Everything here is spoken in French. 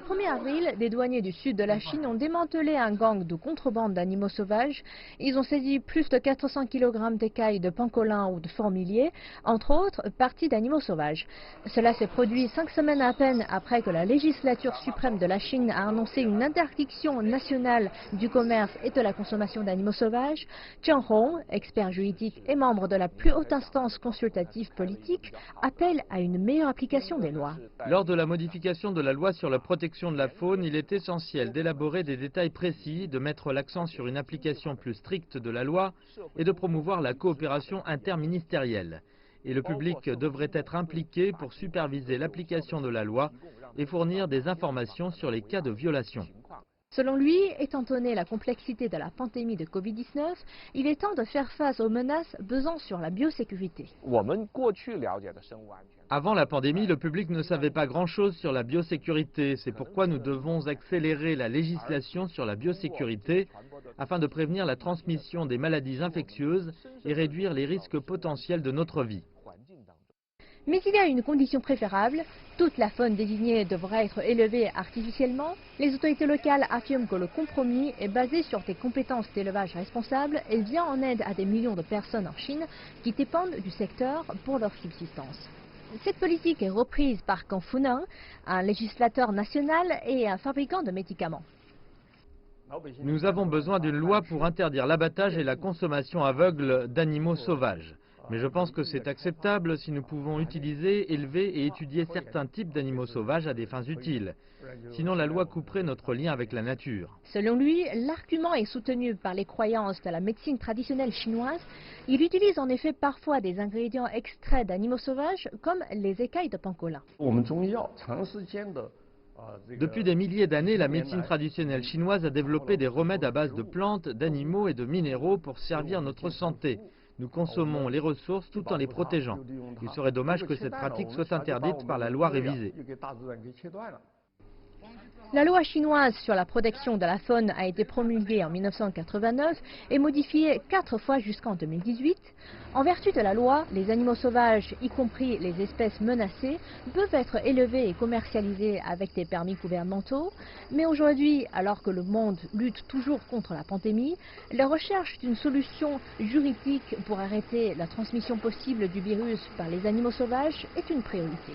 1er avril, des douaniers du sud de la Chine ont démantelé un gang de contrebande d'animaux sauvages. Ils ont saisi plus de 400 kg d'écailles de pangolins ou de fourmiliers, entre autres parties d'animaux sauvages. Cela s'est produit 5 semaines à peine après que la législature suprême de la Chine a annoncé une interdiction nationale du commerce et de la consommation d'animaux sauvages. Zheng Hong, expert juridique et membre de la plus haute instance consultative politique, appelle à une meilleure application des lois. Lors de la modification de la loi sur la protection de la faune, il est essentiel d'élaborer des détails précis, de mettre l'accent sur une application plus stricte de la loi et de promouvoir la coopération interministérielle. Et le public devrait être impliqué pour superviser l'application de la loi et fournir des informations sur les cas de violation. Selon lui, étant donné la complexité de la pandémie de Covid-19, il est temps de faire face aux menaces pesant sur la biosécurité. Avant la pandémie, le public ne savait pas grand-chose sur la biosécurité. C'est pourquoi nous devons accélérer la législation sur la biosécurité afin de prévenir la transmission des maladies infectieuses et réduire les risques potentiels de notre vie. Mais il y a une condition préférable, toute la faune désignée devra être élevée artificiellement. Les autorités locales affirment que le compromis est basé sur des compétences d'élevage responsables et vient en aide à des millions de personnes en Chine qui dépendent du secteur pour leur subsistance. Cette politique est reprise par Kang Funan, un législateur national et un fabricant de médicaments. Nous avons besoin d'une loi pour interdire l'abattage et la consommation aveugle d'animaux sauvages. Mais je pense que c'est acceptable si nous pouvons utiliser, élever et étudier certains types d'animaux sauvages à des fins utiles. Sinon, la loi couperait notre lien avec la nature. Selon lui, l'argument est soutenu par les croyances de la médecine traditionnelle chinoise. Il utilise en effet parfois des ingrédients extraits d'animaux sauvages, comme les écailles de pangolin. Depuis des milliers d'années, la médecine traditionnelle chinoise a développé des remèdes à base de plantes, d'animaux et de minéraux pour servir notre santé. Nous consommons les ressources tout en les protégeant. Il serait dommage que cette pratique soit interdite par la loi révisée. La loi chinoise sur la protection de la faune a été promulguée en 1989 et modifiée 4 fois jusqu'en 2018. En vertu de la loi, les animaux sauvages, y compris les espèces menacées, peuvent être élevés et commercialisés avec des permis gouvernementaux. Mais aujourd'hui, alors que le monde lutte toujours contre la pandémie, la recherche d'une solution juridique pour arrêter la transmission possible du virus par les animaux sauvages est une priorité.